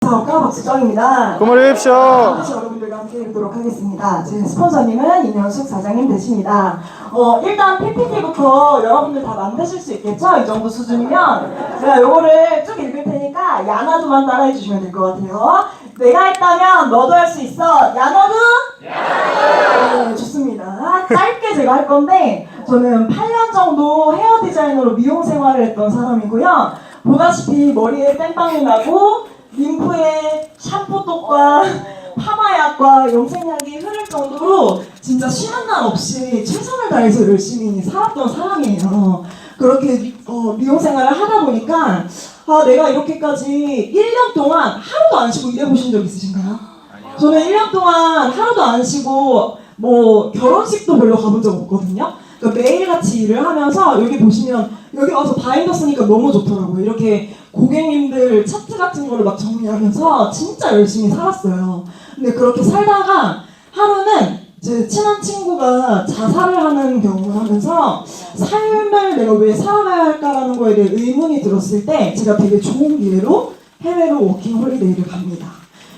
사업가 박수정입니다. 고마워십시오. 다시 여러분들과 함께 읽도록 하겠습니다. 제 스폰서님은 임현숙 사장님 되십니다. 일단 PPT부터 여러분들 다 만드실 수 있겠죠? 이 정도 수준이면 제가 요거를 쭉 읽을 테니까 야나두만 따라해 주시면 될 것 같아요. 내가 했다면 너도 할 수 있어. 야너도? 네, 좋습니다. 짧게 제가 할 건데 저는 8년 정도 헤어 디자이너로 미용 생활을 했던 사람이고요. 보다시피 머리에 땜빵이 나고 림프에 샴푸독과 파마약과 염색약이 흐를 정도로 진짜 쉬는 날 없이 최선을 다해서 열심히 살았던 사람이에요. 그렇게 미용 생활을 하다 보니까 내가 이렇게까지 1년 동안 하루도 안 쉬고 일해보신 적 있으신가요? 저는 1년 동안 하루도 안 쉬고 뭐 결혼식도 별로 가본 적 없거든요. 그러니까 매일같이 일을 하면서 여기 보시면 여기 와서 바인더 쓰니까 너무 좋더라고요. 이렇게 고객님들 차트 같은 거를 막 정리하면서 진짜 열심히 살았어요. 근데 그렇게 살다가 하루는 제 친한 친구가 자살을 하는 경험을 하면서 삶을 내가 왜 살아가야 할까라는 거에 대해 의문이 들었을 때 제가 되게 좋은 기회로 해외로 워킹 홀리데이를 갑니다.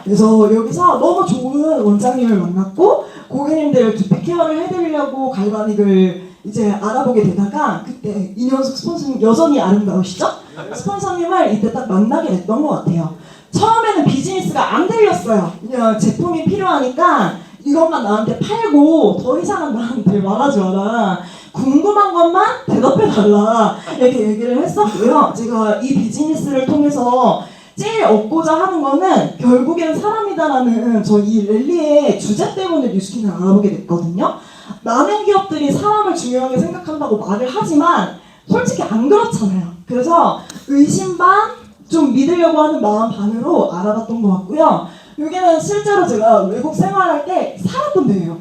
그래서 여기서 너무 좋은 원장님을 만났고 고객님들 두피 케어를 해드리려고 갈바닉을 이제 알아보게 되다가 그때 임현숙 스폰서님 여전히 아름다우시죠? 스폰서님을 이때 딱 만나게 됐던 것 같아요. 처음에는 비즈니스가 안 들렸어요. 그냥 제품이 필요하니까 이것만 나한테 팔고 더 이상은 나한테 말하지 마라. 궁금한 것만 대답해달라. 이렇게 얘기를 했었고요. 제가 이 비즈니스를 통해서 제일 얻고자 하는 거는 결국엔 사람이다라는 저 이 랠리의 주제 때문에 뉴스킨을 알아보게 됐거든요. 많은 기업들이 사람을 중요하게 생각한다고 말을 하지만 솔직히 안 그렇잖아요. 그래서 의심 반, 좀 믿으려고 하는 마음 반으로 알아봤던 것 같고요. 여기는 실제로 제가 외국 생활할 때 살았던 데예요.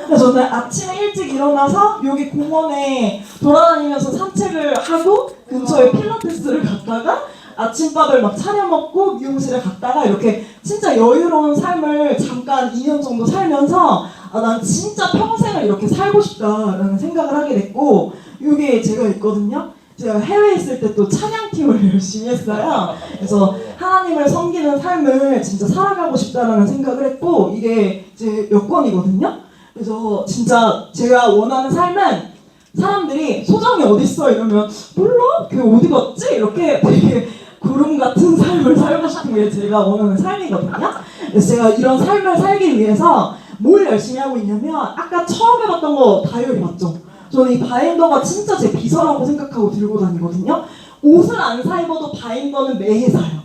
그래서 저는 아침에 일찍 일어나서 여기 공원에 돌아다니면서 산책을 하고 근처에 필라테스를 갔다가 아침밥을 막 차려 먹고 미용실에 갔다가 이렇게 진짜 여유로운 삶을 잠깐 2년 정도 살면서 난 진짜 평생을 이렇게 살고 싶다라는 생각을 하게 됐고 여기에 제가 있거든요. 제가 해외에 있을 때 또 찬양팀을 열심히 했어요. 그래서 하나님을 섬기는 삶을 진짜 살아가고 싶다라는 생각을 했고 이게 제 여권이거든요. 그래서 진짜 제가 원하는 삶은 사람들이 소정이 어딨어 이러면 몰라? 걔 어디 갔지? 이렇게 되게 구름 같은 삶을 살고 싶은 게 제가 원하는 삶이거든요. 그래서 제가 이런 삶을 살기 위해서 뭘 열심히 하고 있냐면 아까 처음 해봤던 거 다이어리 맞죠? 저는 이 바인더가 진짜 제 비서라고 생각하고 들고 다니거든요. 옷을 안 사 입어도 바인더는 매해 사요.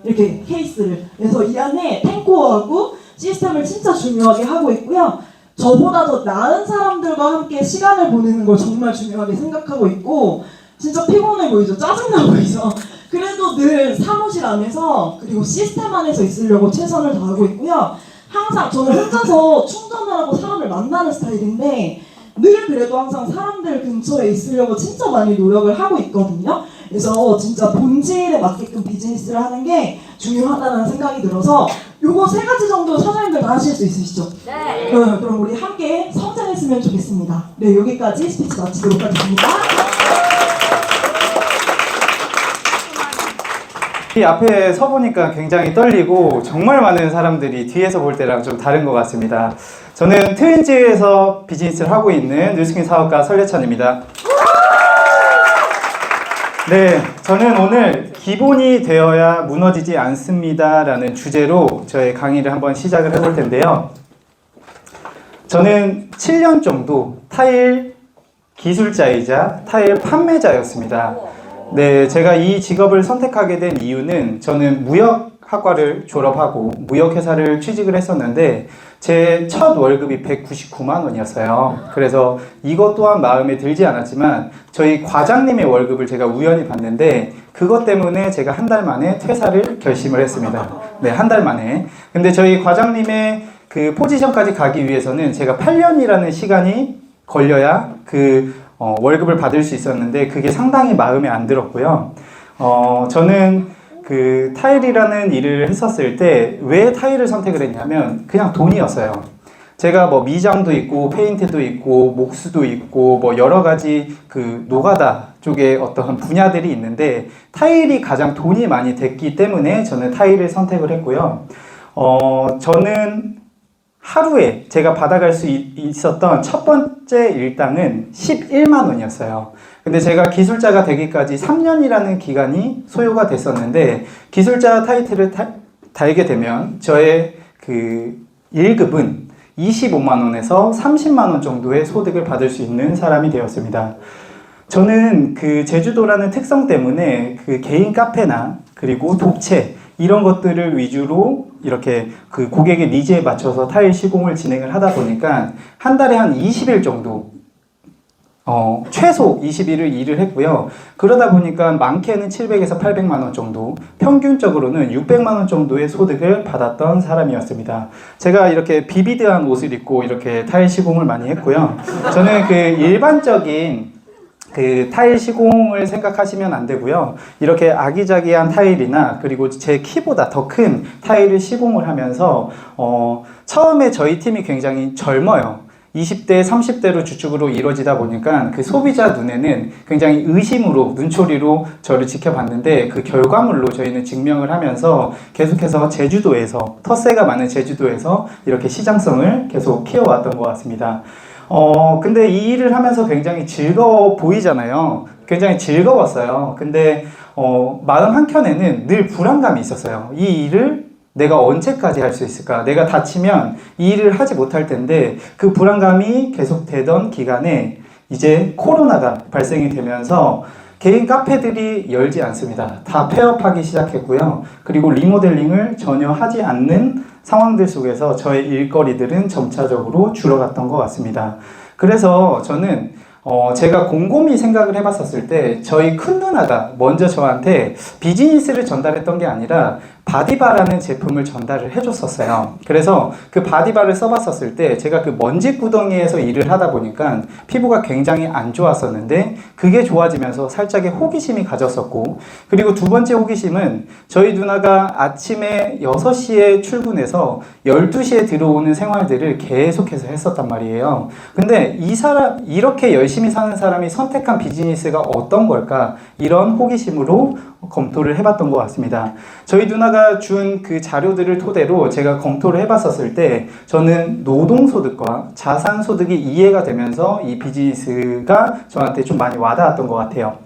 이렇게 케이스를. 그래서 이 안에 탱코어하고 시스템을 진짜 중요하게 하고 있고요. 저보다 더 나은 사람들과 함께 시간을 보내는 걸 정말 중요하게 생각하고 있고 진짜 피곤해 보이죠? 짜증나 보이죠? 그래도 늘 사무실 안에서 그리고 시스템 안에서 있으려고 최선을 다하고 있고요. 항상 저는 혼자서 충전을 하고 사람을 만나는 스타일인데 늘 그래도 항상 사람들 근처에 있으려고 진짜 많이 노력을 하고 있거든요. 그래서 진짜 본질에 맞게끔 비즈니스를 하는 게 중요하다는 생각이 들어서 요거 3가지 정도 사장님들 다 하실 수 있으시죠? 네. 그럼 우리 함께 성장했으면 좋겠습니다. 네, 여기까지 스피치 마치도록 하겠습니다. 이 앞에 서보니까 굉장히 떨리고 정말 많은 사람들이 뒤에서 볼 때랑 좀 다른 것 같습니다. 저는 트윈즈에서 비즈니스를 하고 있는 뉴스킨 사업가 설례찬입니다. 네, 저는 오늘 기본이 되어야 무너지지 않습니다 라는 주제로 저의 강의를 한번 시작을 해볼 텐데요. 저는 7년 정도 타일 기술자이자 타일 판매자였습니다. 네, 제가 이 직업을 선택하게 된 이유는 저는 무역학과를 졸업하고 무역회사를 취직을 했었는데 제 첫 월급이 199만 원이었어요. 그래서 이것 또한 마음에 들지 않았지만 저희 과장님의 월급을 제가 우연히 봤는데 그것 때문에 제가 한 달 만에 퇴사를 결심을 했습니다. 네, 한 달 만에. 근데 저희 과장님의 그 포지션까지 가기 위해서는 제가 8년이라는 시간이 걸려야 월급을 받을 수 있었는데 그게 상당히 마음에 안 들었고요. 저는 그 타일이라는 일을 했었을 때 왜 타일을 선택을 했냐면 그냥 돈이었어요. 제가 뭐 미장도 있고 페인트도 있고 목수도 있고 뭐 여러 가지 그 노가다 쪽에 어떤 분야들이 있는데 타일이 가장 돈이 많이 됐기 때문에 저는 타일을 선택을 했고요. 저는 하루에 제가 받아갈 수 있었던 첫 번째 일당은 11만 원이었어요. 근데 제가 기술자가 되기까지 3년이라는 기간이 소요가 됐었는데 기술자 타이틀을 달게 되면 저의 그 1급은 25만 원에서 30만 원 정도의 소득을 받을 수 있는 사람이 되었습니다. 저는 그 제주도라는 특성 때문에 그 개인 카페나 그리고 독채 이런 것들을 위주로 이렇게 그 고객의 니즈에 맞춰서 타일 시공을 진행을 하다 보니까 한 달에 한 20일 정도 최소 20일을 일을 했고요. 그러다 보니까 많게는 700에서 800만 원 정도, 평균적으로는 600만 원 정도의 소득을 받았던 사람이었습니다. 제가 이렇게 비비드한 옷을 입고 이렇게 타일 시공을 많이 했고요. 저는 그 일반적인 그 타일 시공을 생각하시면 안 되고요. 이렇게 아기자기한 타일이나 그리고 제 키보다 더 큰 타일을 시공을 하면서 처음에 저희 팀이 굉장히 젊어요. 20대, 30대로 주축으로 이루어지다 보니까 그 소비자 눈에는 굉장히 의심으로, 눈초리로 저를 지켜봤는데 그 결과물로 저희는 증명을 하면서 계속해서 제주도에서, 텃세가 많은 제주도에서 이렇게 시장성을 계속 키워왔던 것 같습니다. 근데 이 일을 하면서 굉장히 즐거워 보이잖아요. 굉장히 즐거웠어요. 근데, 마음 한켠에는 늘 불안감이 있었어요. 이 일을 내가 언제까지 할 수 있을까? 내가 다치면 이 일을 하지 못할 텐데 그 불안감이 계속되던 기간에 이제 코로나가 발생이 되면서 개인 카페들이 열지 않습니다. 다 폐업하기 시작했고요. 그리고 리모델링을 전혀 하지 않는 상황들 속에서 저의 일거리들은 점차적으로 줄어갔던 것 같습니다. 그래서 저는 제가 곰곰이 생각을 해봤었을 때 저희 큰 누나가 먼저 저한테 비즈니스를 전달했던 게 아니라 바디바라는 제품을 전달을 해줬었어요. 그래서 그 바디바를 써봤었을 때 제가 그 먼지 구덩이에서 일을 하다 보니까 피부가 굉장히 안 좋았었는데 그게 좋아지면서 살짝의 호기심이 가졌었고, 그리고 두 번째 호기심은 저희 누나가 아침에 6시에 출근해서 12시에 들어오는 생활들을 계속해서 했었단 말이에요. 근데 이 사람, 이렇게 열심히 사는 사람이 선택한 비즈니스가 어떤 걸까? 이런 호기심으로 검토를 해봤던 것 같습니다. 저희 누나가 준 그 자료들을 토대로 제가 검토를 해봤었을 때 저는 노동소득과 자산소득이 이해가 되면서 이 비즈니스가 저한테 좀 많이 와닿았던 것 같아요.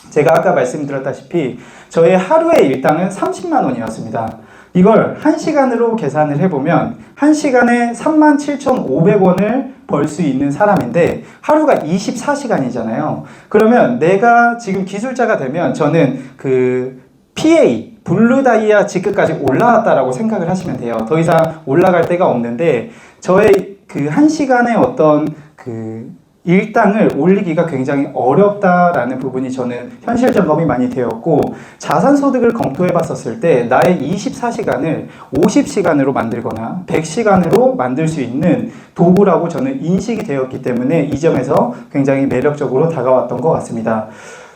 제가 아까 말씀드렸다시피 저의 하루의 일당은 30만 원이었습니다. 이걸 1시간으로 계산을 해보면 1시간에 37,500원을 벌 수 있는 사람인데 하루가 24시간이잖아요. 그러면 내가 지금 기술자가 되면 저는 그 PA, 블루다이아 직급까지 올라왔다라고 생각을 하시면 돼요. 더 이상 올라갈 데가 없는데 저의 그 1시간의 어떤 그 일당을 올리기가 굉장히 어렵다라는 부분이 저는 현실 점검이 많이 되었고, 자산소득을 검토해 봤었을 때 나의 24시간을 50시간으로 만들거나 100시간으로 만들 수 있는 도구라고 저는 인식이 되었기 때문에 이 점에서 굉장히 매력적으로 다가왔던 것 같습니다.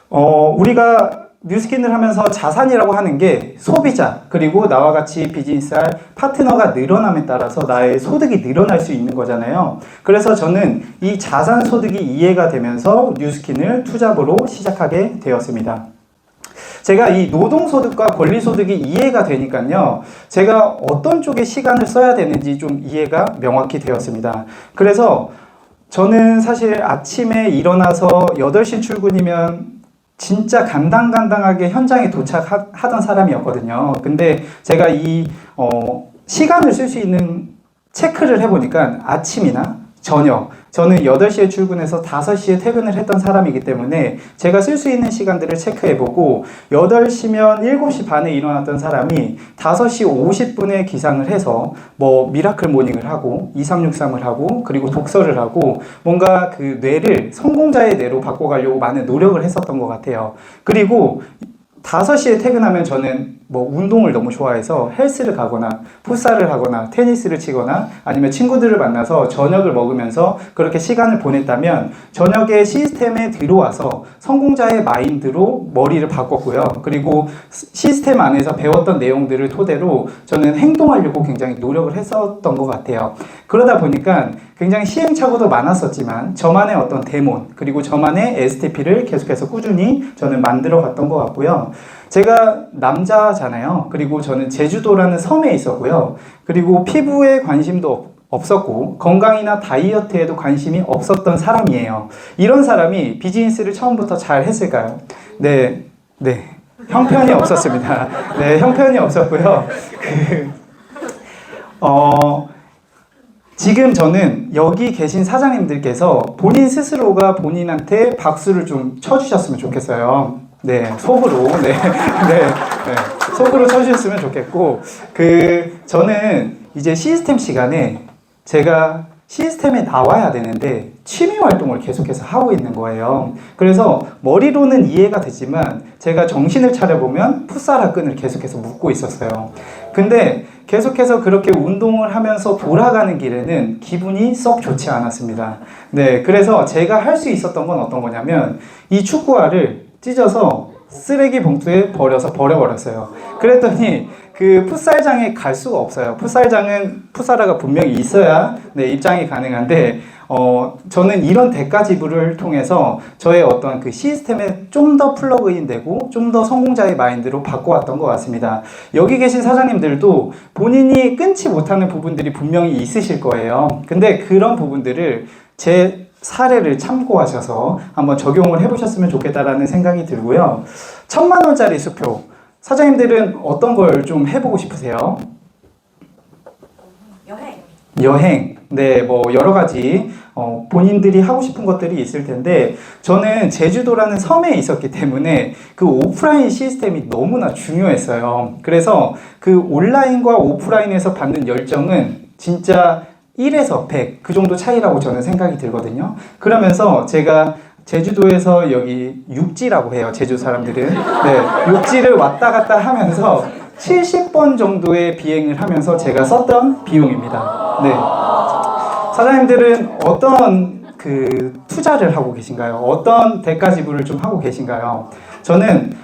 우리가 뉴스킨을 하면서 자산이라고 하는 게 소비자 그리고 나와 같이 비즈니스할 파트너가 늘어남에 따라서 나의 소득이 늘어날 수 있는 거잖아요. 그래서 저는 이 자산 소득이 이해가 되면서 뉴스킨을 투잡으로 시작하게 되었습니다. 제가 이 노동소득과 권리소득이 이해가 되니까요, 제가 어떤 쪽에 시간을 써야 되는지 좀 이해가 명확히 되었습니다. 그래서 저는 사실 아침에 일어나서 8시 출근이면 진짜 간당간당하게 현장에 도착하던 사람이었거든요. 근데 제가 이 시간을 쓸 수 있는 체크를 해보니까 아침이나 저녁, 저는 8시에 출근해서 5시에 퇴근을 했던 사람이기 때문에 제가 쓸 수 있는 시간들을 체크해보고 8시면 7시 반에 일어났던 사람이 5시 50분에 기상을 해서 뭐 미라클 모닝을 하고 2363을 하고 그리고 독서를 하고 뭔가 그 뇌를 성공자의 뇌로 바꿔가려고 많은 노력을 했었던 것 같아요. 그리고 5시에 퇴근하면 저는 뭐 운동을 너무 좋아해서 헬스를 가거나 풋살을 하거나 테니스를 치거나 아니면 친구들을 만나서 저녁을 먹으면서 그렇게 시간을 보냈다면 저녁에 시스템에 들어와서 성공자의 마인드로 머리를 바꿨고요. 그리고 시스템 안에서 배웠던 내용들을 토대로 저는 행동하려고 굉장히 노력을 했었던 것 같아요. 그러다 보니까 굉장히 시행착오도 많았었지만 저만의 어떤 데몬 그리고 저만의 STP를 계속해서 꾸준히 저는 만들어 갔던 것 같고요. 제가 남자잖아요. 그리고 저는 제주도라는 섬에 있었고요. 그리고 피부에 관심도 없었고 건강이나 다이어트에도 관심이 없었던 사람이에요. 이런 사람이 비즈니스를 처음부터 잘 했을까요? 네. 형편이 없었습니다. 네, 형편이 없었고요. 지금 저는 여기 계신 사장님들께서 본인 스스로가 본인한테 박수를 좀 쳐주셨으면 좋겠어요. 네, 속으로, 속으로 쳐주셨으면 좋겠고, 저는 이제 시스템 시간에 제가 시스템에 나와야 되는데 취미 활동을 계속해서 하고 있는 거예요. 그래서 머리로는 이해가 되지만 제가 정신을 차려보면 풋살화 끈을 계속해서 묶고 있었어요. 근데 계속해서 그렇게 운동을 하면서 돌아가는 길에는 기분이 썩 좋지 않았습니다. 네, 그래서 제가 할 수 있었던 건 어떤 거냐면 이 축구화를 찢어서 쓰레기 봉투에 버려버렸어요. 그랬더니 그 풋살장에 갈 수가 없어요. 풋살장은 풋살화가 분명히 있어야 입장이 가능한데 저는 이런 대가 지불을 통해서 저의 어떤 그 시스템에 좀 더 플러그인 되고 좀 더 성공자의 마인드로 바꿔왔던 것 같습니다. 여기 계신 사장님들도 본인이 끊지 못하는 부분들이 분명히 있으실 거예요. 근데 그런 부분들을 제 사례를 참고하셔서 한번 적용을 해보셨으면 좋겠다라는 생각이 들고요. 1,000만 원짜리 수표. 사장님들은 어떤 걸 좀 해보고 싶으세요? 여행. 네, 뭐 여러 가지 본인들이 하고 싶은 것들이 있을 텐데 저는 제주도라는 섬에 있었기 때문에 그 오프라인 시스템이 너무나 중요했어요. 그래서 그 온라인과 오프라인에서 받는 열정은 진짜 1에서 100 그 정도 차이라고 저는 생각이 들거든요. 그러면서 제가 제주도에서 여기 육지라고 해요. 제주 사람들은. 네, 육지를 왔다 갔다 하면서 70번 정도의 비행을 하면서 제가 썼던 비용입니다. 네. 사장님들은 어떤 그 투자를 하고 계신가요? 어떤 대가 지불을 좀 하고 계신가요? 저는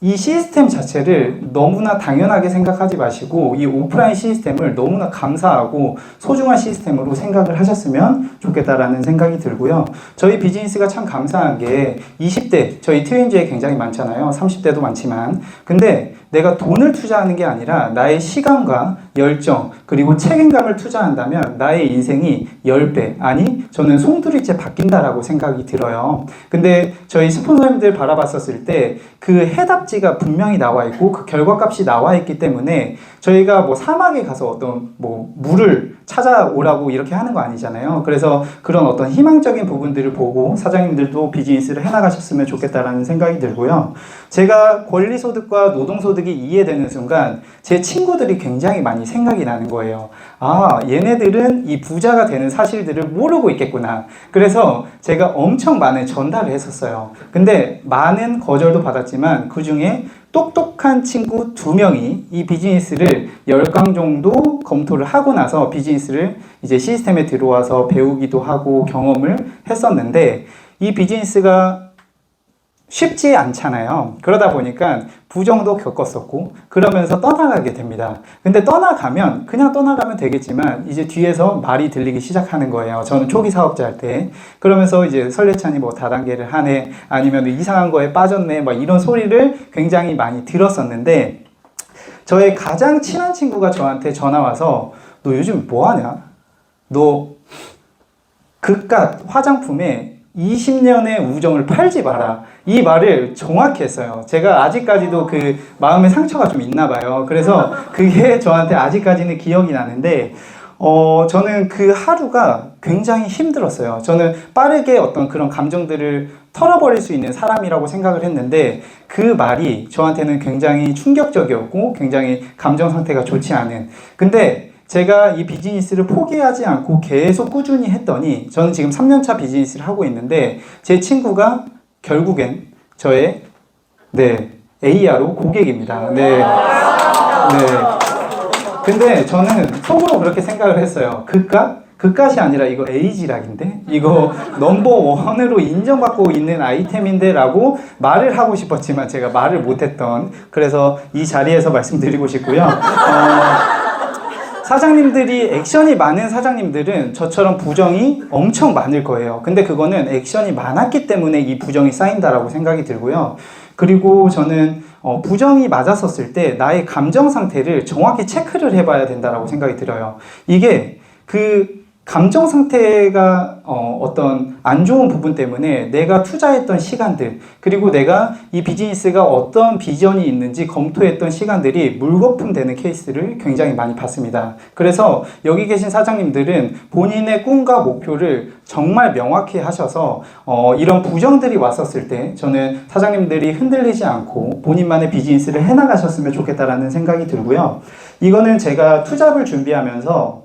이 시스템 자체를 너무나 당연하게 생각하지 마시고 이 오프라인 시스템을 너무나 감사하고 소중한 시스템으로 생각을 하셨으면 좋겠다라는 생각이 들고요. 저희 비즈니스가 참 감사한 게 20대, 저희 트윈즈에 굉장히 많잖아요. 30대도 많지만. 근데 내가 돈을 투자하는 게 아니라 나의 시간과 열정 그리고 책임감을 투자한다면 나의 인생이 10배 아니 저는 송두리째 바뀐다라고 생각이 들어요. 근데 저희 스폰서님들 바라봤었을 때 그 해답지가 분명히 나와 있고 그 결과값이 나와 있기 때문에 저희가 뭐 사막에 가서 어떤 뭐 물을 찾아오라고 이렇게 하는 거 아니잖아요. 그래서 그런 어떤 희망적인 부분들을 보고 사장님들도 비즈니스를 해나가셨으면 좋겠다라는 생각이 들고요. 제가 권리소득과 노동소득이 이해되는 순간 제 친구들이 굉장히 많이 생각이 나는 거예요. 아, 얘네들은 이 부자가 되는 사실들을 모르고 있겠구나. 그래서 제가 엄청 많은 전달을 했었어요. 근데 많은 거절도 받았지만 그 중에 똑똑한 친구 2명이 이 비즈니스를 10강 정도 검토를 하고 나서 비즈니스를 이제 시스템에 들어와서 배우기도 하고 경험을 했었는데 이 비즈니스가 쉽지 않잖아요. 그러다 보니까 부정도 겪었었고 그러면서 떠나가게 됩니다. 근데 그냥 떠나가면 되겠지만 이제 뒤에서 말이 들리기 시작하는 거예요. 저는 초기 사업자 할 때. 그러면서 이제 설레찬이 뭐 다단계를 하네 아니면 이상한 거에 빠졌네 막 이런 소리를 굉장히 많이 들었었는데 저의 가장 친한 친구가 저한테 전화 와서 너 요즘 뭐 하냐? 너 그깟 화장품에 20년의 우정을 팔지 마라. 이 말을 정확히 했어요. 제가 아직까지도 그 마음의 상처가 좀 있나 봐요. 그래서 그게 저한테 아직까지는 기억이 나는데 저는 그 하루가 굉장히 힘들었어요. 저는 빠르게 어떤 그런 감정들을 털어버릴 수 있는 사람이라고 생각을 했는데 그 말이 저한테는 굉장히 충격적이었고 굉장히 감정 상태가 좋지 않은 근데 제가 이 비즈니스를 포기하지 않고 계속 꾸준히 했더니 저는 지금 3년차 비즈니스를 하고 있는데 제 친구가 결국엔 저의 ARO 고객입니다. 네. 네. 근데 저는 속으로 그렇게 생각을 했어요. 그깟이 아니라 이거 에이지락인데? 이거 넘버원으로 인정받고 있는 아이템인데? 라고 말을 하고 싶었지만 제가 말을 못했던, 그래서 이 자리에서 말씀드리고 싶고요. 사장님들이 액션이 많은 사장님들은 저처럼 부정이 엄청 많을 거예요. 근데 그거는 액션이 많았기 때문에 이 부정이 쌓인다라고 생각이 들고요. 그리고 저는 부정이 맞았었을 때 나의 감정 상태를 정확히 체크를 해봐야 된다라고 생각이 들어요. 이게 그 감정 상태가 어떤 안 좋은 부분 때문에 내가 투자했던 시간들, 그리고 내가 이 비즈니스가 어떤 비전이 있는지 검토했던 시간들이 물거품 되는 케이스를 굉장히 많이 봤습니다. 그래서 여기 계신 사장님들은 본인의 꿈과 목표를 정말 명확히 하셔서 이런 부정들이 왔었을 때 저는 사장님들이 흔들리지 않고 본인만의 비즈니스를 해나가셨으면 좋겠다라는 생각이 들고요. 이거는 제가 투잡을 준비하면서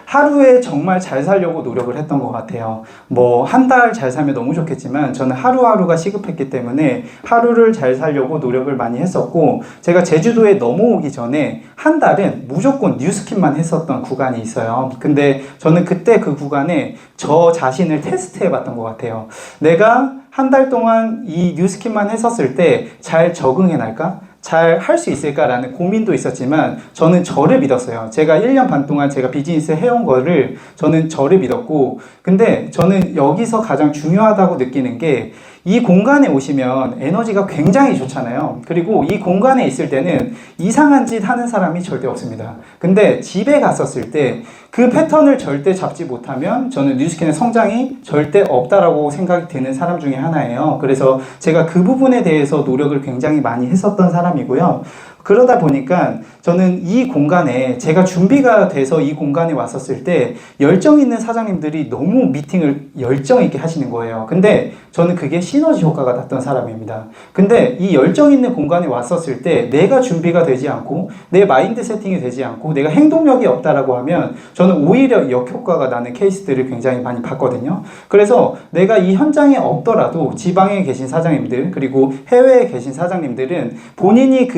하루에 정말 잘 살려고 노력을 했던 것 같아요. 뭐 한 달 잘 살면 너무 좋겠지만 저는 하루하루가 시급했기 때문에 하루를 잘 살려고 노력을 많이 했었고, 제가 제주도에 넘어오기 전에 한 달은 무조건 뉴스킨만 했었던 구간이 있어요. 근데 저는 그때 그 구간에 저 자신을 테스트 해봤던 것 같아요. 내가 한 달 동안 이 뉴스킨만 했었을 때 잘 적응해 날까? 잘 할 수 있을까라는 고민도 있었지만 저는 저를 믿었어요. 제가 1년 반 동안 제가 비즈니스 해온 거를 저는 저를 믿었고, 근데 저는 여기서 가장 중요하다고 느끼는 게 이 공간에 오시면 에너지가 굉장히 좋잖아요. 그리고 이 공간에 있을 때는 이상한 짓 하는 사람이 절대 없습니다. 근데 집에 갔었을 때 그 패턴을 절대 잡지 못하면 저는 뉴스킨의 성장이 절대 없다라고 생각이 드는 사람 중에 하나예요. 그래서 제가 그 부분에 대해서 노력을 굉장히 많이 했었던 사람이고요. 그러다 보니까 저는 이 공간에 제가 준비가 돼서 이 공간에 왔었을 때 열정 있는 사장님들이 너무 미팅을 열정 있게 하시는 거예요. 근데 저는 그게 시너지 효과가 났던 사람입니다. 근데 이 열정 있는 공간에 왔었을 때 내가 준비가 되지 않고 내 마인드 세팅이 되지 않고 내가 행동력이 없다라고 하면 저는 오히려 역효과가 나는 케이스들을 굉장히 많이 봤거든요. 그래서 내가 이 현장에 없더라도 지방에 계신 사장님들, 그리고 해외에 계신 사장님들은 본인이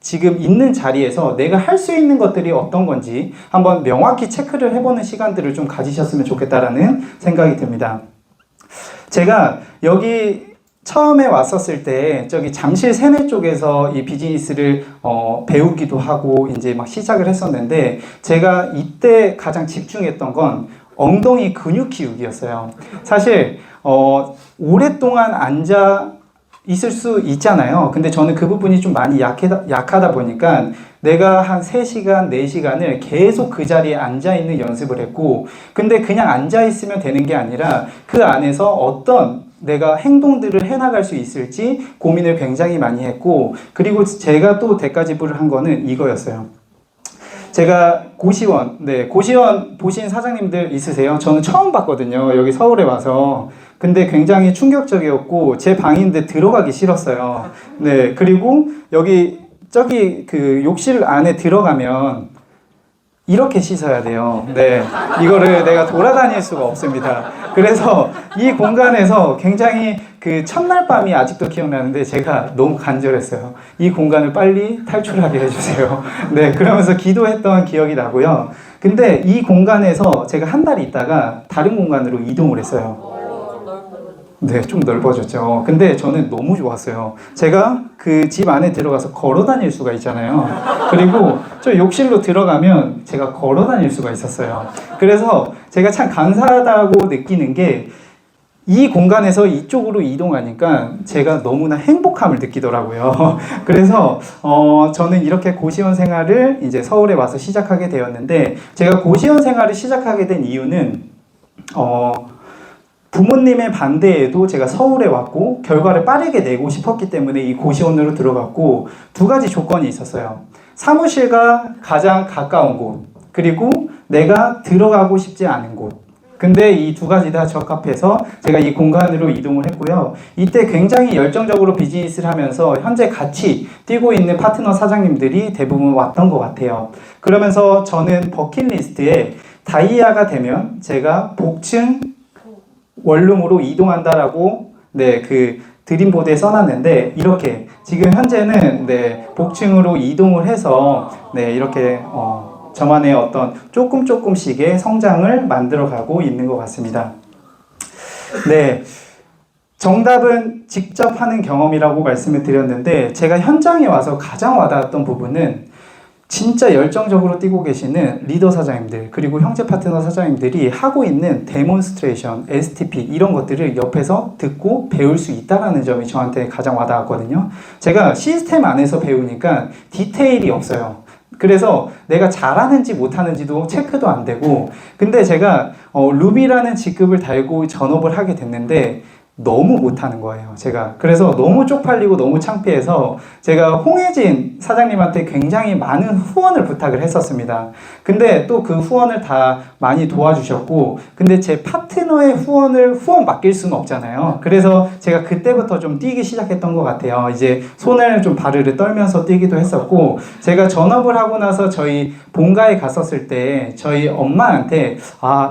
지금 있는 자리에서 내가 할 수 있는 것들이 어떤 건지 한번 명확히 체크를 해보는 시간들을 좀 가지셨으면 좋겠다라는 생각이 듭니다. 제가 여기 처음에 왔었을 때 저기 잠실 세내 쪽에서 이 비즈니스를 배우기도 하고 이제 막 시작을 했었는데, 제가 이때 가장 집중했던 건 엉덩이 근육 키우기였어요. 사실 오랫동안 앉아 있을 수 있잖아요. 근데 저는 그 부분이 좀 많이 약하다 보니까 내가 한 3시간, 4시간을 계속 그 자리에 앉아있는 연습을 했고, 근데 그냥 앉아있으면 되는 게 아니라 그 안에서 어떤 내가 행동들을 해나갈 수 있을지 고민을 굉장히 많이 했고, 그리고 제가 또 대가지불을 한 거는 이거였어요. 제가 고시원 보신 사장님들 있으세요? 저는 처음 봤거든요. 여기 서울에 와서. 근데 굉장히 충격적이었고 제 방인데 들어가기 싫었어요. 네, 그리고 저기 그 욕실 안에 들어가면 이렇게 씻어야 돼요. 네, 이거를 내가 돌아다닐 수가 없습니다. 그래서 이 공간에서 굉장히 그 첫날 밤이 아직도 기억나는데 제가 너무 간절했어요. 이 공간을 빨리 탈출하게 해주세요. 네, 그러면서 기도했던 기억이 나고요. 근데 이 공간에서 제가 한 달 있다가 다른 공간으로 이동을 했어요. 네, 좀 넓어졌죠. 근데 저는 너무 좋았어요. 제가 그 집 안에 들어가서 걸어 다닐 수가 있잖아요. 그리고 저 욕실로 들어가면 제가 걸어 다닐 수가 있었어요. 그래서 제가 참 감사하다고 느끼는 게 이 공간에서 이쪽으로 이동하니까 제가 너무나 행복함을 느끼더라고요. 그래서 저는 이렇게 고시원 생활을 이제 서울에 와서 시작하게 되었는데, 제가 고시원 생활을 시작하게 된 이유는 부모님의 반대에도 제가 서울에 왔고 결과를 빠르게 내고 싶었기 때문에 이 고시원으로 들어갔고, 2가지 조건이 있었어요. 사무실과 가장 가까운 곳, 그리고 내가 들어가고 싶지 않은 곳. 근데 이 2가지 다 적합해서 제가 이 공간으로 이동을 했고요. 이때 굉장히 열정적으로 비즈니스를 하면서 현재 같이 뛰고 있는 파트너 사장님들이 대부분 왔던 것 같아요. 그러면서 저는 버킷리스트에 다이아가 되면 제가 복층 원룸으로 이동한다라고 그 드림보드에 써놨는데, 이렇게 지금 현재는 네, 복층으로 이동을 해서 네, 이렇게 저만의 어떤 조금씩의 성장을 만들어가고 있는 것 같습니다. 네. 정답은 직접 하는 경험이라고 말씀을 드렸는데 제가 현장에 와서 가장 와닿았던 부분은 진짜 열정적으로 뛰고 계시는 리더 사장님들 그리고 형제 파트너 사장님들이 하고 있는 데몬스트레이션, STP 이런 것들을 옆에서 듣고 배울 수 있다는 점이 저한테 가장 와닿았거든요. 제가 시스템 안에서 배우니까 디테일이 없어요. 그래서 내가 잘하는지 못하는지도 체크도 안 되고 근데 제가 루비라는 직급을 달고 전업을 하게 됐는데 너무 못하는 거예요, 제가. 그래서 너무 쪽팔리고 너무 창피해서 제가 홍혜진 사장님한테 굉장히 많은 후원을 부탁을 했었습니다. 근데 또 그 후원을 다 많이 도와주셨고, 근데 제 파트너의 후원 맡길 수는 없잖아요. 그래서 제가 그때부터 좀 뛰기 시작했던 것 같아요. 이제 손을 좀 바르르 떨면서 뛰기도 했었고, 제가 전업을 하고 나서 저희 본가에 갔었을 때 저희 엄마한테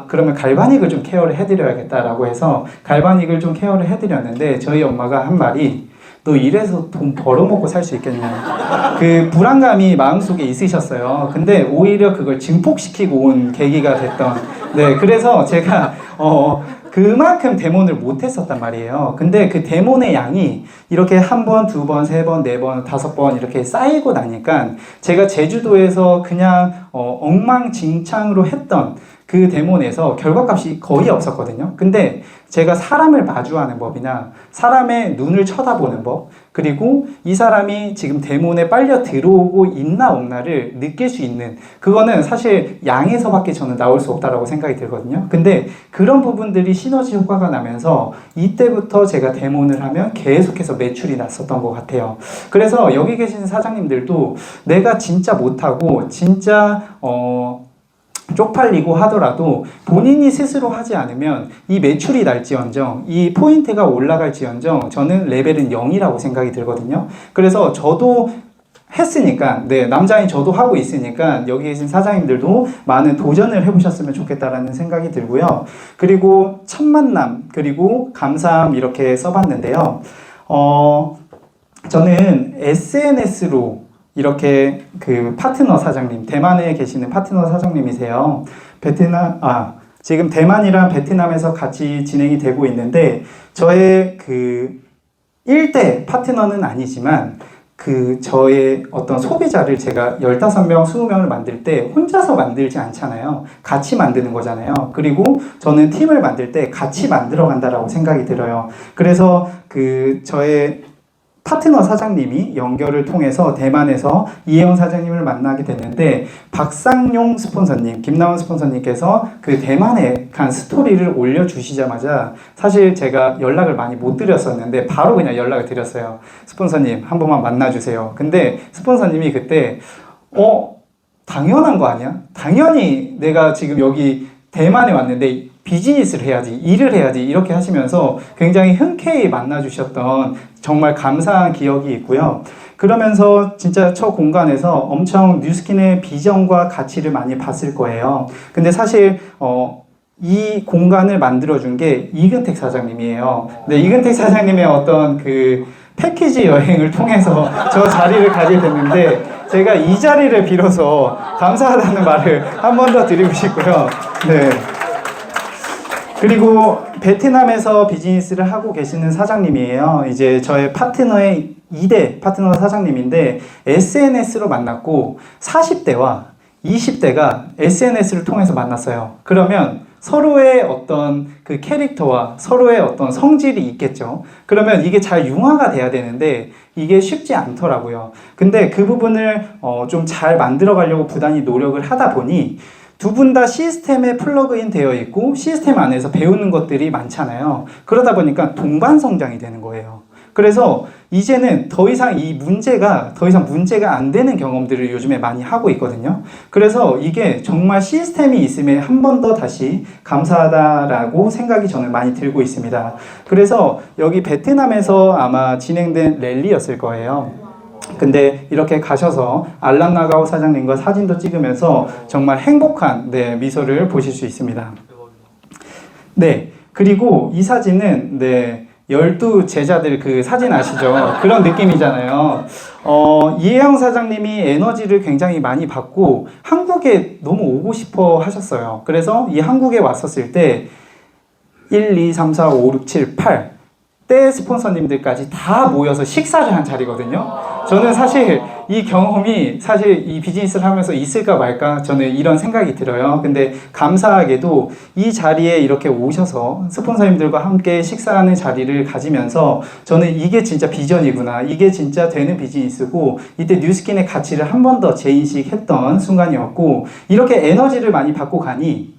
그러면 갈바닉을 좀 케어를 해드려야겠다라고 해서 갈바닉을 좀 케어를 해드렸는데 저희 엄마가 한 말이 너 이래서 돈 벌어먹고 살 수 있겠냐 그 불안감이 마음속에 있으셨어요. 근데 오히려 그걸 증폭시키고 온 계기가 됐던 네 그래서 제가 그만큼 데몬을 못했었단 말이에요. 근데 그 데몬의 양이 이렇게 한 번, 두 번, 세 번, 네 번, 다섯 번 이렇게 쌓이고 나니까 제가 제주도에서 그냥 엉망진창으로 했던 그 데몬에서 결과값이 거의 없었거든요. 근데 제가 사람을 마주하는 법이나 사람의 눈을 쳐다보는 법 그리고 이 사람이 지금 데몬에 빨려 들어오고 있나 없나를 느낄 수 있는 그거는 사실 양에서밖에 저는 나올 수 없다라고 생각이 들거든요. 근데 그런 부분들이 시너지 효과가 나면서 이때부터 제가 데몬을 하면 계속해서 매출이 났었던 것 같아요. 그래서 여기 계신 사장님들도 내가 진짜 못하고 진짜 쪽팔리고 하더라도 본인이 스스로 하지 않으면 이 매출이 날지언정 이 포인트가 올라갈지언정 저는 레벨은 0이라고 생각이 들거든요. 그래서 저도 했으니까 네 남자인 저도 하고 있으니까 여기 계신 사장님들도 많은 도전을 해보셨으면 좋겠다라는 생각이 들고요. 그리고 첫 만남 그리고 감사함 이렇게 써봤는데요. 저는 SNS로 이렇게 그 파트너 사장님, 대만에 계시는 파트너 사장님이세요. 지금 대만이랑 베트남에서 같이 진행이 되고 있는데, 저의 그 1대 파트너는 아니지만, 저의 어떤 소비자를 제가 15명, 20명을 만들 때 혼자서 만들지 않잖아요. 같이 만드는 거잖아요. 그리고 저는 팀을 만들 때 같이 만들어 간다라고 생각이 들어요. 그래서 저의 파트너 사장님이 연결을 통해서 대만에서 이혜원 사장님을 만나게 됐는데 박상용 스폰서님, 김나원 스폰서님께서 그 대만에 간 스토리를 올려주시자마자 사실 제가 연락을 많이 못 드렸었는데 바로 그냥 연락을 드렸어요. 스폰서님 한 번만 만나주세요. 근데 스폰서님이 그때 당연한 거 아니야? 당연히 내가 지금 여기 대만에 왔는데 비즈니스를 해야지, 일을 해야지 이렇게 하시면서 굉장히 흔쾌히 만나주셨던 정말 감사한 기억이 있고요. 그러면서 진짜 저 공간에서 엄청 뉴스킨의 비전과 가치를 많이 봤을 거예요. 근데 사실 이 공간을 만들어준 게 이근택 사장님이에요. 네, 이근택 사장님의 어떤 패키지 여행을 통해서 저 자리를 가게 됐는데 제가 이 자리를 빌어서 감사하다는 말을 한 번 더 드리고 싶고요. 네. 그리고 베트남에서 비즈니스를 하고 계시는 사장님이에요. 이제 저의 파트너의 2대 파트너 사장님인데 SNS로 만났고 40대와 20대가 SNS를 통해서 만났어요. 그러면 서로의 어떤 캐릭터와 서로의 어떤 성질이 있겠죠. 그러면 이게 잘 융화가 돼야 되는데 이게 쉽지 않더라고요. 근데 그 부분을 좀 잘 만들어 가려고 부단히 노력을 하다 보니 두 분 다 시스템에 플러그인 되어 있고 시스템 안에서 배우는 것들이 많잖아요. 그러다 보니까 동반 성장이 되는 거예요. 그래서 이제는 더 이상 문제가 안 되는 경험들을 요즘에 많이 하고 있거든요. 그래서 이게 정말 시스템이 있음에 한 번 더 다시 감사하다라고 생각이 저는 많이 들고 있습니다. 그래서 여기 베트남에서 아마 진행된 랠리였을 거예요. 근데 이렇게 가셔서 알란 나가오 사장님과 사진도 찍으면서 정말 행복한 미소를 보실 수 있습니다. 네, 그리고 이 사진은 12 제자들 그 사진 아시죠? 그런 느낌이잖아요. 이혜영 사장님이 에너지를 굉장히 많이 받고 한국에 너무 오고 싶어 하셨어요. 그래서 이 한국에 왔었을 때 1, 2, 3, 4, 5, 6, 7, 8 때 스폰서님들까지 다 모여서 식사를 한 자리거든요. 저는 사실 이 경험이 사실 이 비즈니스를 하면서 있을까 말까 저는 이런 생각이 들어요. 근데 감사하게도 이 자리에 이렇게 오셔서 스폰서님들과 함께 식사하는 자리를 가지면서 저는 이게 진짜 비전이구나. 이게 진짜 되는 비즈니스고 이때 뉴스킨의 가치를 한 번 더 재인식했던 순간이었고 이렇게 에너지를 많이 받고 가니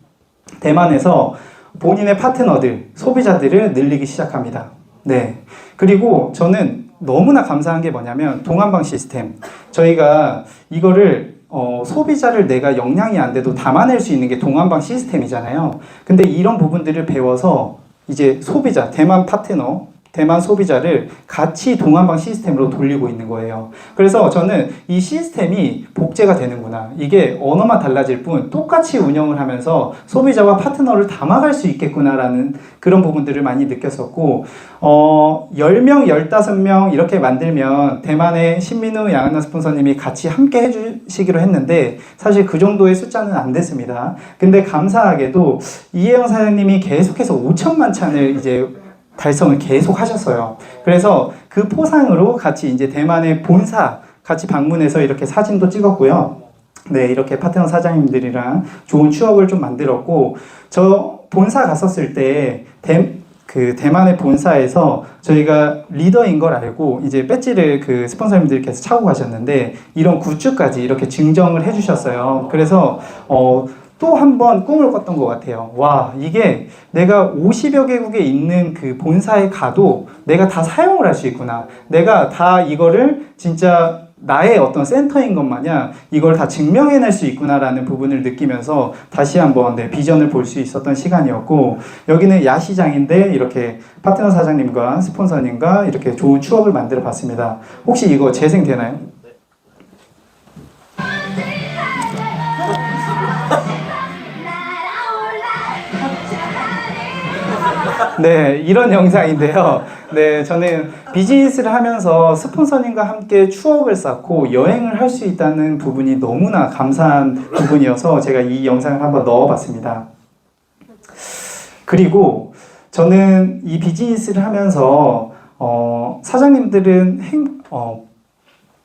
대만에서 본인의 파트너들, 소비자들을 늘리기 시작합니다. 네. 그리고 저는 너무나 감사한 게 뭐냐면 동안방 시스템. 저희가 이거를 소비자를 내가 역량이 안 돼도 담아낼 수 있는 게 동안방 시스템이잖아요. 근데 이런 부분들을 배워서 이제 소비자, 대만 파트너, 대만 소비자를 같이 동안방 시스템으로 돌리고 있는 거예요. 그래서 저는 이 시스템이 복제가 되는구나. 이게 언어만 달라질 뿐 똑같이 운영을 하면서 소비자와 파트너를 담아갈 수 있겠구나라는 그런 부분들을 많이 느꼈었고 10명, 15명 이렇게 만들면 대만의 신민우 양한나 스폰서님이 같이 함께 해주시기로 했는데 사실 그 정도의 숫자는 안 됐습니다. 근데 감사하게도 이혜영 사장님이 계속해서 5천만 찬을 이제 달성을 계속 하셨어요. 그래서 그 포상으로 같이 이제 대만의 본사 같이 방문해서 이렇게 사진도 찍었고요. 네, 이렇게 파트너 사장님들이랑 좋은 추억을 좀 만들었고, 저 본사 갔었을 때 대만의 본사에서 저희가 리더인 걸 알고 이제 배지를 그 스폰서님들께서 차고 가셨는데 이런 굿즈까지 이렇게 증정을 해주셨어요. 그래서 또 한 번 꿈을 꿨던 것 같아요. 와, 이게 내가 50여 개국에 있는 그 본사에 가도 내가 다 사용을 할 수 있구나. 내가 다 이거를 진짜 나의 어떤 센터인 것 마냥 이걸 다 증명해낼 수 있구나라는 부분을 느끼면서 다시 한번 비전을 볼 수 있었던 시간이었고, 여기는 야시장인데 이렇게 파트너 사장님과 스폰서님과 이렇게 좋은 추억을 만들어 봤습니다. 혹시 이거 재생되나요? 네, 이런 영상인데요. 네, 저는 비즈니스를 하면서 스폰서님과 함께 추억을 쌓고 여행을 할 수 있다는 부분이 너무나 감사한 부분이어서 제가 이 영상을 한번 넣어봤습니다. 그리고 저는 이 비즈니스를 하면서 사장님들은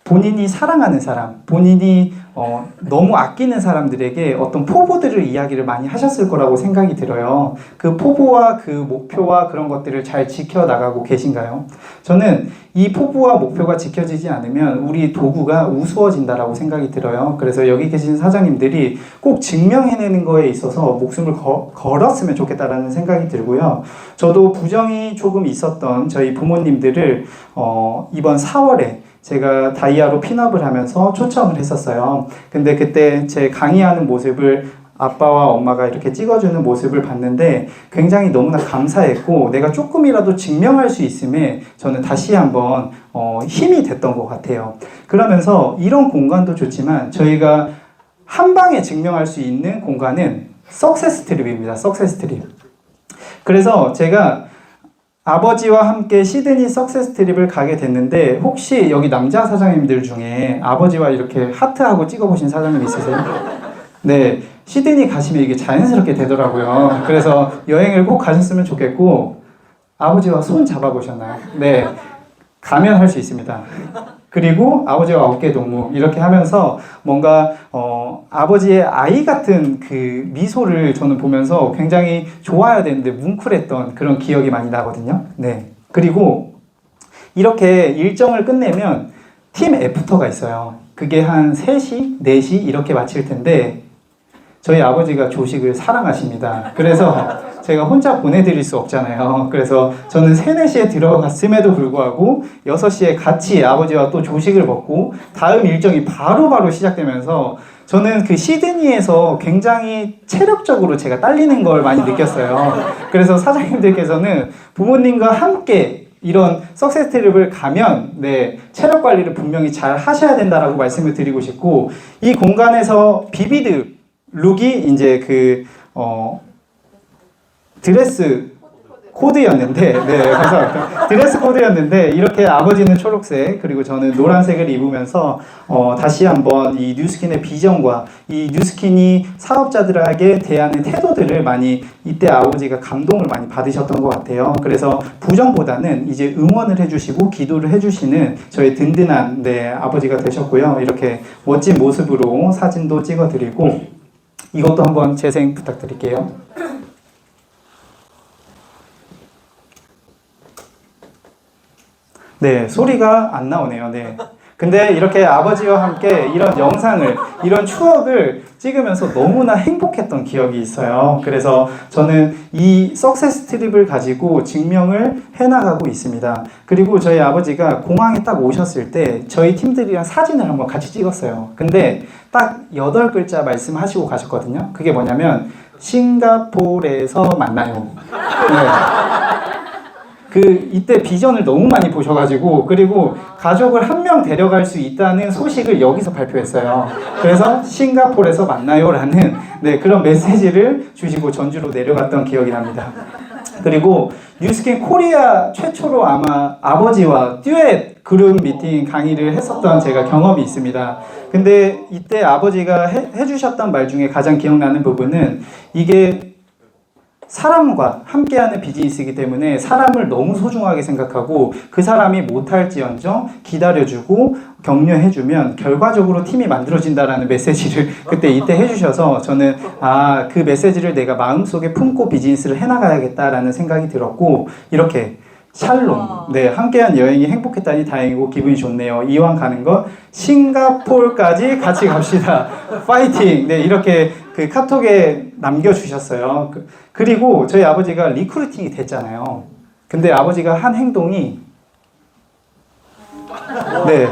본인이 사랑하는 사람, 본인이 너무 아끼는 사람들에게 어떤 포부들을 이야기를 많이 하셨을 거라고 생각이 들어요. 그 포부와 그 목표와 그런 것들을 잘 지켜나가고 계신가요? 저는 이 포부와 목표가 지켜지지 않으면 우리 도구가 우스워진다라고 생각이 들어요. 그래서 여기 계신 사장님들이 꼭 증명해내는 거에 있어서 목숨을 걸었으면 좋겠다라는 생각이 들고요. 저도 부정이 조금 있었던 저희 부모님들을 이번 4월에 제가 다이아로 핀업을 하면서 초청을 했었어요. 근데 그때 제 강의하는 모습을 아빠와 엄마가 이렇게 찍어주는 모습을 봤는데 굉장히 너무나 감사했고 내가 조금이라도 증명할 수 있음에 저는 다시 한번 힘이 됐던 것 같아요. 그러면서 이런 공간도 좋지만 저희가 한 방에 증명할 수 있는 공간은 석세스 트립입니다. 석세스 트립. 그래서 제가 아버지와 함께 시드니 석세스 트립을 가게 됐는데 혹시 여기 남자 사장님들 중에 아버지와 이렇게 하트하고 찍어보신 사장님 있으세요? 네, 시드니 가시면 이게 자연스럽게 되더라고요. 그래서 여행을 꼭 가셨으면 좋겠고 아버지와 손 잡아보셨나요? 네, 가면 할 수 있습니다. 그리고 아버지와 어깨 동무 이렇게 하면서 뭔가 아버지의 아이 같은 그 미소를 저는 보면서 굉장히 좋아야 되는데 뭉클했던 그런 기억이 많이 나거든요. 네. 그리고 이렇게 일정을 끝내면 팀 애프터가 있어요. 그게 한 3시, 4시 이렇게 마칠 텐데 저희 아버지가 조식을 사랑하십니다. 그래서 제가 혼자 보내드릴 수 없잖아요. 그래서 저는 3, 4시에 들어갔음에도 불구하고 6시에 같이 아버지와 또 조식을 먹고 다음 일정이 바로바로 시작되면서 저는 그 시드니에서 굉장히 체력적으로 제가 딸리는 걸 많이 느꼈어요. 그래서 사장님들께서는 부모님과 함께 이런 석세스 트립을 가면 체력 관리를 분명히 잘 하셔야 된다라고 말씀을 드리고 싶고, 이 공간에서 비비드 룩이 이제 드레스 코드였는데, 네, 감사합니다. 드레스 코드였는데, 이렇게 아버지는 초록색, 그리고 저는 노란색을 입으면서, 다시 한번 이 뉴스킨의 비전과 이 뉴스킨이 사업자들에게 대하는 태도들을 많이 이때 아버지가 감동을 많이 받으셨던 것 같아요. 그래서 부정보다는 이제 응원을 해주시고 기도를 해주시는 저희 든든한 네, 아버지가 되셨고요. 이렇게 멋진 모습으로 사진도 찍어드리고, 이것도 한번 재생 부탁드릴게요. 네, 소리가 안 나오네요. 네. 근데 이렇게 아버지와 함께 이런 영상을, 이런 추억을 찍으면서 너무나 행복했던 기억이 있어요. 그래서 저는 이 석세스 트립을 가지고 증명을 해나가고 있습니다. 그리고 저희 아버지가 공항에 딱 오셨을 때 저희 팀들이랑 사진을 한번 같이 찍었어요. 근데 딱 8글자 말씀하시고 가셨거든요. 그게 뭐냐면 싱가포르에서 만나요. 네. 이때 비전을 너무 많이 보셔가지고, 그리고 가족을 한 명 데려갈 수 있다는 소식을 여기서 발표했어요. 그래서 싱가포르에서 만나요라는 네, 그런 메시지를 주시고 전주로 내려갔던 기억이 납니다. 그리고 뉴스킨 코리아 최초로 아마 아버지와 듀엣 그룹 미팅 강의를 했었던 제가 경험이 있습니다. 근데 이때 아버지가 해주셨던 말 중에 가장 기억나는 부분은 이게 사람과 함께하는 비즈니스이기 때문에 사람을 너무 소중하게 생각하고 그 사람이 못할지언정 기다려주고 격려해주면 결과적으로 팀이 만들어진다라는 메시지를 그때 이때 해주셔서 저는 그 메시지를 내가 마음속에 품고 비즈니스를 해나가야겠다라는 생각이 들었고, 이렇게 샬롬, 네, 함께한 여행이 행복했다니 다행이고 기분이 좋네요. 이왕 가는 거 싱가포르까지 같이 갑시다. 파이팅! 네, 이렇게 그 카톡에 남겨주셨어요. 그리고 저희 아버지가 리크루팅이 됐잖아요. 근데 아버지가 한 행동이 네,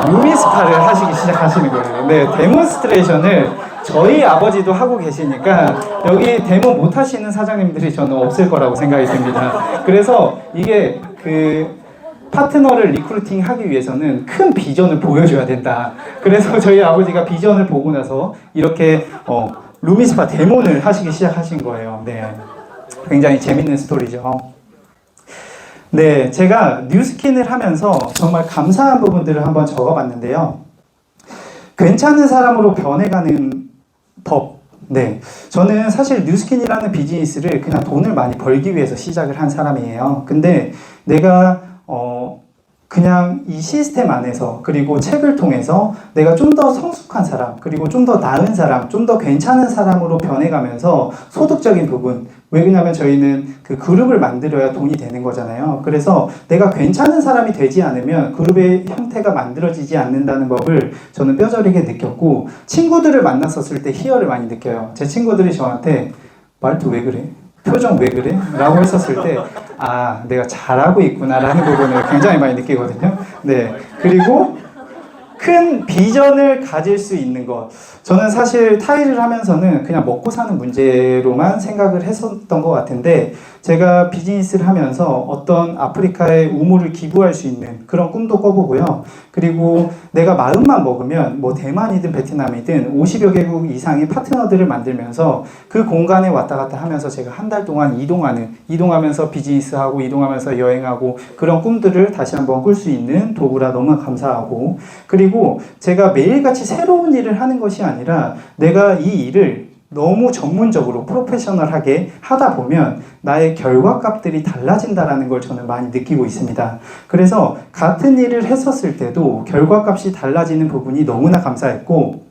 루미스파를 하시기 시작하시는 거예요. 네, 데몬스트레이션을 저희 아버지도 하고 계시니까 여기 데모 못 하시는 사장님들이 저는 없을 거라고 생각이 듭니다. 그래서 이게 파트너를 리크루팅 하기 위해서는 큰 비전을 보여줘야 된다. 그래서 저희 아버지가 비전을 보고 나서 이렇게 루미스파 데모를 하시기 시작하신 거예요. 네, 굉장히 재밌는 스토리죠. 네, 제가 뉴스킨을 하면서 정말 감사한 부분들을 한번 적어봤는데요. 괜찮은 사람으로 변해가는 법. 네, 저는 사실 뉴스킨이라는 비즈니스를 그냥 돈을 많이 벌기 위해서 시작을 한 사람이에요. 근데 내가 그냥 이 시스템 안에서, 그리고 책을 통해서 내가 좀 더 성숙한 사람, 그리고 좀 더 나은 사람, 좀 더 괜찮은 사람으로 변해가면서 소득적인 부분, 왜 그러냐면 저희는 그 그룹을 만들어야 돈이 되는 거잖아요. 그래서 내가 괜찮은 사람이 되지 않으면 그룹의 형태가 만들어지지 않는다는 법을 저는 뼈저리게 느꼈고, 친구들을 만났었을 때 희열을 많이 느껴요. 제 친구들이 저한테 말투 왜 그래? 표정 왜 그래? 라고 했었을 때 내가 잘하고 있구나 라는 부분을 굉장히 많이 느끼거든요. 네, 그리고 큰 비전을 가질 수 있는 것, 저는 사실 타일을 하면서는 그냥 먹고 사는 문제로만 생각을 했었던 것 같은데, 제가 비즈니스를 하면서 어떤 아프리카에 우물을 기부할 수 있는 그런 꿈도 꿔보고요. 그리고 내가 마음만 먹으면 뭐 대만이든 베트남이든 50여 개국 이상의 파트너들을 만들면서 그 공간에 왔다 갔다 하면서 제가 한 달 동안 이동하면서 비즈니스하고 이동하면서 여행하고 그런 꿈들을 다시 한번 꿀 수 있는 도구라 너무 감사하고, 그리고 제가 매일같이 새로운 일을 하는 것이 아니라 내가 이 일을 너무 전문적으로 프로페셔널하게 하다 보면 나의 결과값들이 달라진다라는 걸 저는 많이 느끼고 있습니다. 그래서 같은 일을 했었을 때도 결과값이 달라지는 부분이 너무나 감사했고,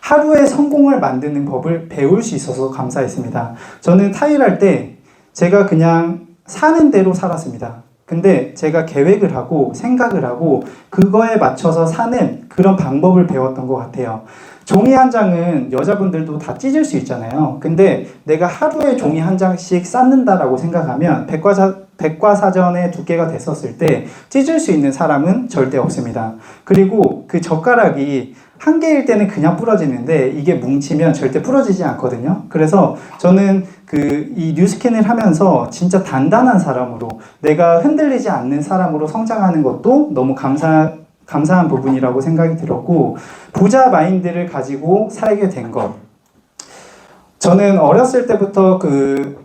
하루의 성공을 만드는 법을 배울 수 있어서 감사했습니다. 저는 타일할 때 제가 그냥 사는 대로 살았습니다. 근데 제가 계획을 하고 생각을 하고 그거에 맞춰서 사는 그런 방법을 배웠던 것 같아요. 종이 한 장은 여자분들도 다 찢을 수 있잖아요. 근데 내가 하루에 종이 한 장씩 쌓는다라고 생각하면 백과사전의 두께가 됐었을 때 찢을 수 있는 사람은 절대 없습니다. 그리고 그 젓가락이 한 개일 때는 그냥 부러지는데 이게 뭉치면 절대 부러지지 않거든요. 그래서 저는 이 뉴스킨을 하면서 진짜 단단한 사람으로, 내가 흔들리지 않는 사람으로 성장하는 것도 너무 감사한 부분이라고 생각이 들었고, 부자 마인드를 가지고 살게 된 것. 저는 어렸을 때부터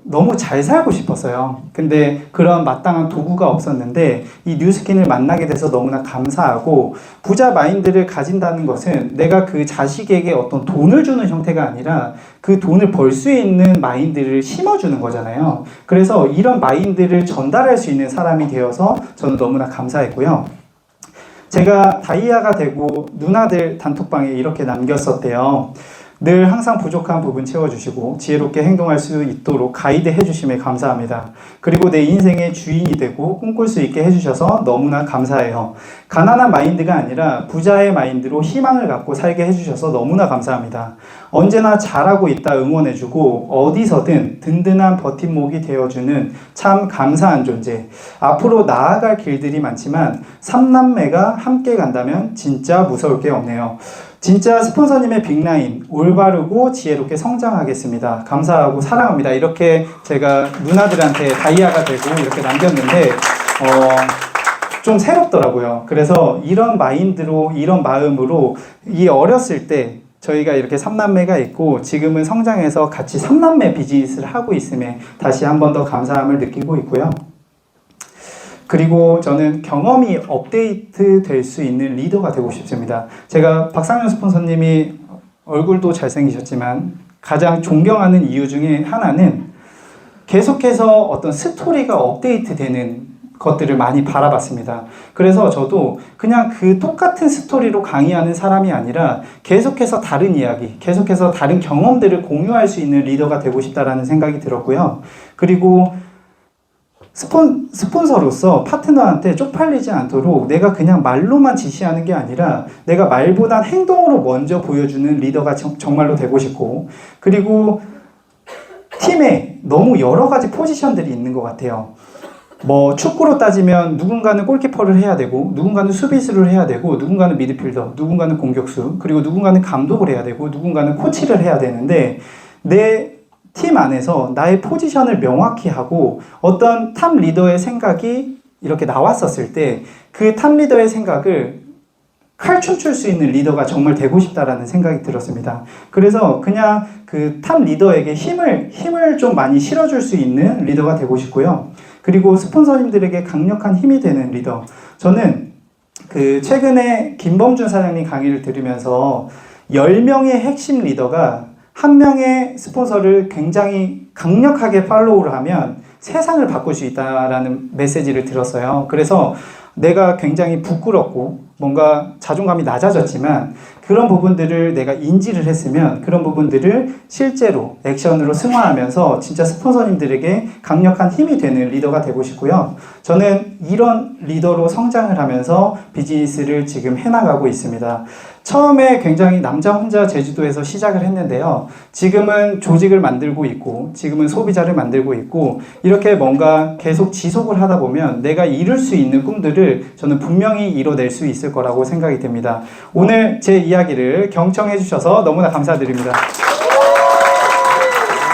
너무 잘 살고 싶었어요. 근데 그런 마땅한 도구가 없었는데 이 뉴스킨을 만나게 돼서 너무나 감사하고, 부자 마인드를 가진다는 것은 내가 그 자식에게 어떤 돈을 주는 형태가 아니라 그 돈을 벌 수 있는 마인드를 심어주는 거잖아요. 그래서 이런 마인드를 전달할 수 있는 사람이 되어서 저는 너무나 감사했고요. 제가 다이아가 되고 누나들 단톡방에 이렇게 남겼었대요. 늘 항상 부족한 부분 채워주시고 지혜롭게 행동할 수 있도록 가이드 해주심에 감사합니다. 그리고 내 인생의 주인이 되고 꿈꿀 수 있게 해주셔서 너무나 감사해요. 가난한 마인드가 아니라 부자의 마인드로 희망을 갖고 살게 해주셔서 너무나 감사합니다. 언제나 잘하고 있다 응원해주고 어디서든 든든한 버팀목이 되어주는 참 감사한 존재. 앞으로 나아갈 길들이 많지만 삼남매가 함께 간다면 진짜 무서울 게 없네요. 진짜 스폰서님의 빅라인 올바르고 지혜롭게 성장하겠습니다. 감사하고 사랑합니다. 이렇게 제가 누나들한테 다이아가 되고 이렇게 남겼는데 좀 새롭더라고요. 그래서 이런 마인드로, 이런 마음으로 이 어렸을 때 저희가 이렇게 삼남매가 있고 지금은 성장해서 같이 삼남매 비즈니스를 하고 있음에 다시 한 번 더 감사함을 느끼고 있고요. 그리고 저는 경험이 업데이트 될 수 있는 리더가 되고 싶습니다. 제가 박상현 스폰서님이 얼굴도 잘생기셨지만 가장 존경하는 이유 중에 하나는 계속해서 어떤 스토리가 업데이트 되는 것들을 많이 바라봤습니다. 그래서 저도 그냥 그 똑같은 스토리로 강의하는 사람이 아니라 계속해서 다른 이야기, 계속해서 다른 경험들을 공유할 수 있는 리더가 되고 싶다라는 생각이 들었고요. 그리고 스폰서로서 파트너한테 쪽팔리지 않도록 내가 그냥 말로만 지시하는 게 아니라 내가 말보단 행동으로 먼저 보여주는 리더가 정말로 되고 싶고, 그리고 팀에 너무 여러 가지 포지션들이 있는 것 같아요. 뭐 축구로 따지면 누군가는 골키퍼를 해야 되고, 누군가는 수비수를 해야 되고, 누군가는 미드필더, 누군가는 공격수, 그리고 누군가는 감독을 해야 되고, 누군가는 코치를 해야 되는데, 내 팀 안에서 나의 포지션을 명확히 하고 어떤 탑 리더의 생각이 이렇게 나왔었을 때 그 탑 리더의 생각을 칼춤출 수 있는 리더가 정말 되고 싶다라는 생각이 들었습니다. 그래서 그냥 그 탑 리더에게 힘을 좀 많이 실어줄 수 있는 리더가 되고 싶고요. 그리고 스폰서님들에게 강력한 힘이 되는 리더. 저는 최근에 김범준 사장님 강의를 들으면서 10명의 핵심 리더가 한 명의 스폰서를 굉장히 강력하게 팔로우를 하면 세상을 바꿀 수 있다라는 메시지를 들었어요. 그래서 내가 굉장히 부끄럽고 뭔가 자존감이 낮아졌지만 그런 부분들을 내가 인지를 했으면 그런 부분들을 실제로 액션으로 승화하면서 진짜 스폰서님들에게 강력한 힘이 되는 리더가 되고 싶고요. 저는 이런 리더로 성장을 하면서 비즈니스를 지금 해나가고 있습니다. 처음에 굉장히 남자 혼자 제주도에서 시작을 했는데요. 지금은 조직을 만들고 있고, 지금은 소비자를 만들고 있고, 이렇게 뭔가 계속 지속을 하다 보면 내가 이룰 수 있는 꿈들을 저는 분명히 이뤄낼 수 있을 거라고 생각이 됩니다. 오늘 제 이야기를 경청해 주셔서 너무나 감사드립니다.